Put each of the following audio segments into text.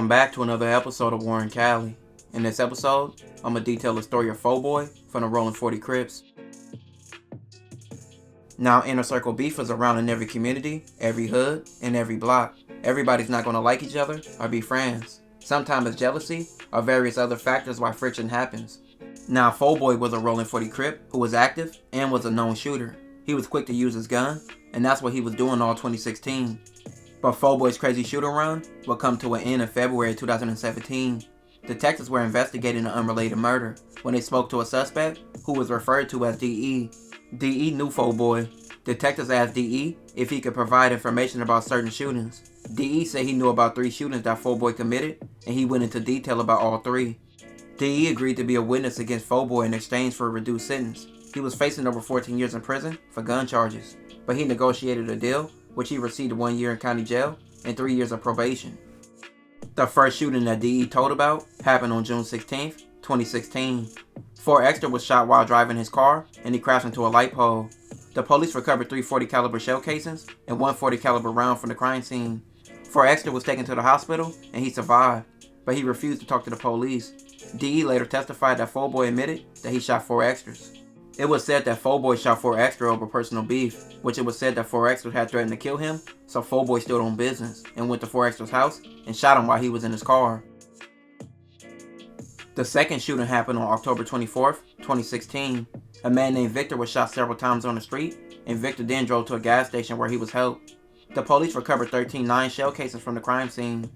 Welcome back to another episode of Warren Cali. In this episode, I'm going to detail the story of Foeboy from the Rollin 40 Crips. Now, inner circle beef is around in every community, every hood, and every block. Everybody's not going to like each other or be friends. Sometimes it's jealousy or various other factors why friction happens. Now, Foeboy was a Rollin 40 Crip who was active and was a known shooter. He was quick to use his gun, and that's what he was doing all 2016. But Foeboy's crazy shooting run would come to an end in February 2017. Detectives were investigating an unrelated murder when they spoke to a suspect who was referred to as DE. DE knew Foeboy. Detectives asked DE if he could provide information about certain shootings. DE said he knew about 3 shootings that Foeboy committed, and he went into detail about all 3. DE agreed to be a witness against Foeboy in exchange for a reduced sentence. He was facing over 14 years in prison for gun charges, but he negotiated a deal which he received 1 year in county jail and 3 years of probation. The first shooting that DE told about happened on June 16, 2016. 4Extras was shot while driving his car, and he crashed into a light pole. The police recovered 3 .40 caliber shell casings and 1 .40 caliber round from the crime scene. 4Extras was taken to the hospital, and he survived, but he refused to talk to the police. DE later testified that Foeboy admitted that he shot 4Extras. It was said that Foeboy shot 4Extras over personal beef, which it was said that 4Extras had threatened to kill him, so Foeboy stood on business and went to 4Extras' house and shot him while he was in his car. The second shooting happened on October 24, 2016. A man named Victor was shot several times on the street, and Victor then drove to a gas station where he was helped. The police recovered 13 9 shell casings from the crime scene.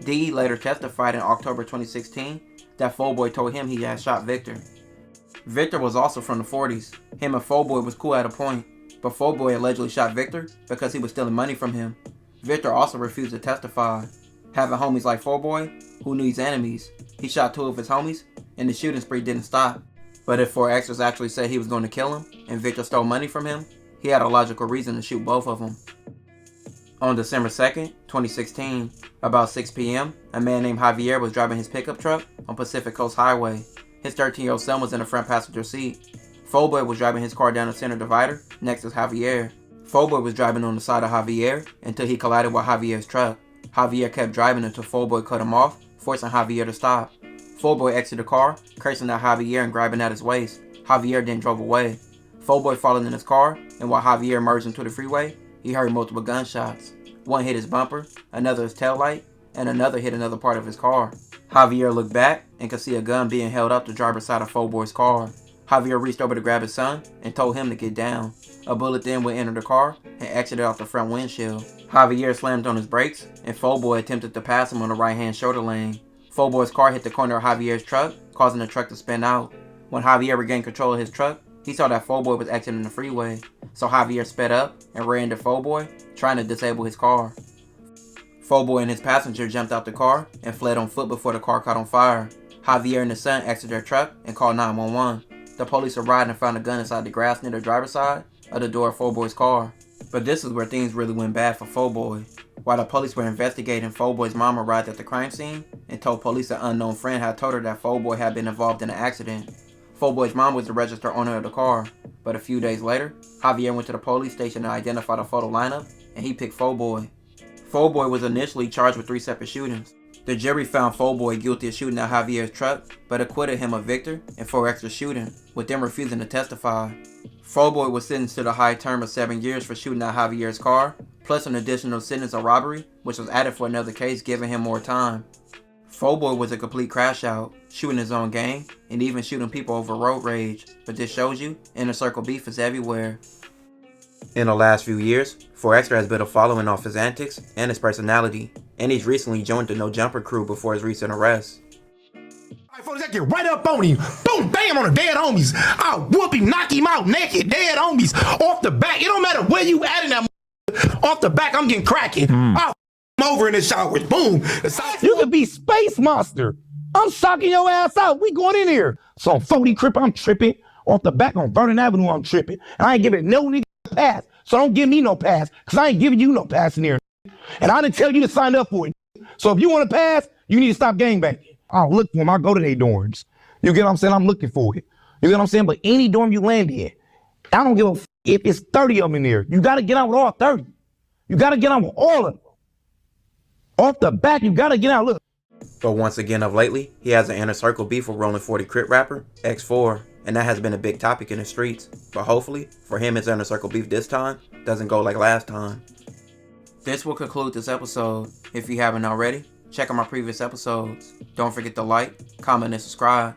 DE later testified in October 2016 that Foeboy told him he had shot Victor. Victor was also from the 40s. Him and Foeboy was cool at a point, but Foeboy allegedly shot Victor because he was stealing money from him. Victor also refused to testify. Having homies like Foeboy, who knew his enemies, he shot 2 of his homies, and the shooting spree didn't stop. But if 4Extras actually said he was going to kill him, and Victor stole money from him, he had a logical reason to shoot both of them. On December 2nd, 2016, about 6 p.m., a man named Javier was driving his pickup truck on Pacific Coast Highway. His 13-year-old son was in the front passenger seat. Foeboy was driving his car down the center divider next to Javier. Foeboy was driving on the side of Javier until he collided with Javier's truck. Javier kept driving until Foeboy cut him off, forcing Javier to stop. Foeboy exited the car, cursing at Javier and grabbing at his waist. Javier then drove away. Foeboy followed in his car, and while Javier emerged into the freeway, he heard multiple gunshots. One hit his bumper, another his taillight, and another hit another part of his car. Javier looked back and could see a gun being held up the driver's side of Foeboy's car. Javier reached over to grab his son and told him to get down. A bullet then would enter the car and exited off the front windshield. Javier slammed on his brakes, and Foeboy attempted to pass him on the right-hand shoulder lane. Foeboy's car hit the corner of Javier's truck, causing the truck to spin out. When Javier regained control of his truck, he saw that Foeboy was exiting the freeway, so Javier sped up and ran into Foeboy, trying to disable his car. Foeboy and his passenger jumped out the car and fled on foot before the car caught on fire. Javier and his son exited their truck and called 911. The police arrived and found a gun inside the grass near the driver's side of the door of Foeboy's car. But this is where things really went bad for Foeboy. While the police were investigating, Foeboy's mom arrived at the crime scene and told police an unknown friend had told her that Foeboy had been involved in an accident. Foeboy's mom was the registered owner of the car, but a few days later, Javier went to the police station to identify the photo lineup, and he picked Foeboy. Foeboy was initially charged with 3 separate shootings. The jury found Foeboy guilty of shooting at Javier's truck, but acquitted him of Victor and 4Extras shooting, with them refusing to testify. Foeboy was sentenced to the high term of 7 years for shooting at Javier's car, plus an additional sentence of robbery, which was added for another case, giving him more time. Foeboy was a complete crash out, shooting his own gang, and even shooting people over road rage, but this shows you inner circle beef is everywhere. In the last few years, 4Extras has built a following off his antics and his personality, and he's recently joined the No Jumper crew before his recent arrest. Alright, folks, I get right up on him. Boom, bam on the dead homies. I'll whoop him, knock him out naked, dead homies. Off the back. It don't matter where you at in that off the back, I'm getting cracking. I'll him over in the showers. Boom. You could be Space Monster. I'm shocking your ass out. We going in here. So on 40 Crip, I'm tripping. Off the back on Vernon Avenue, I'm tripping. And I ain't giving no nigga a pass. So don't give me no pass, because I ain't giving you no pass in here. And I didn't tell you to sign up for it. So if you want to pass, you need to stop gangbanging. I'll look for them. I'll go to their dorms. You get what I'm saying? I'm looking for it. You get what I'm saying? But any dorm you land in, I don't give a if it's 30 of them in there. You got to get out with all 30. You got to get out with all of them. Off the back, you got to get out. Look. But once again of lately, he has an inner circle beef with Rollin 40 Crip rapper, X4, and that has been a big topic in the streets. But hopefully, for him his inner circle beef this time doesn't go like last time. This will conclude this episode. If you haven't already, check out my previous episodes. Don't forget to like, comment, and subscribe.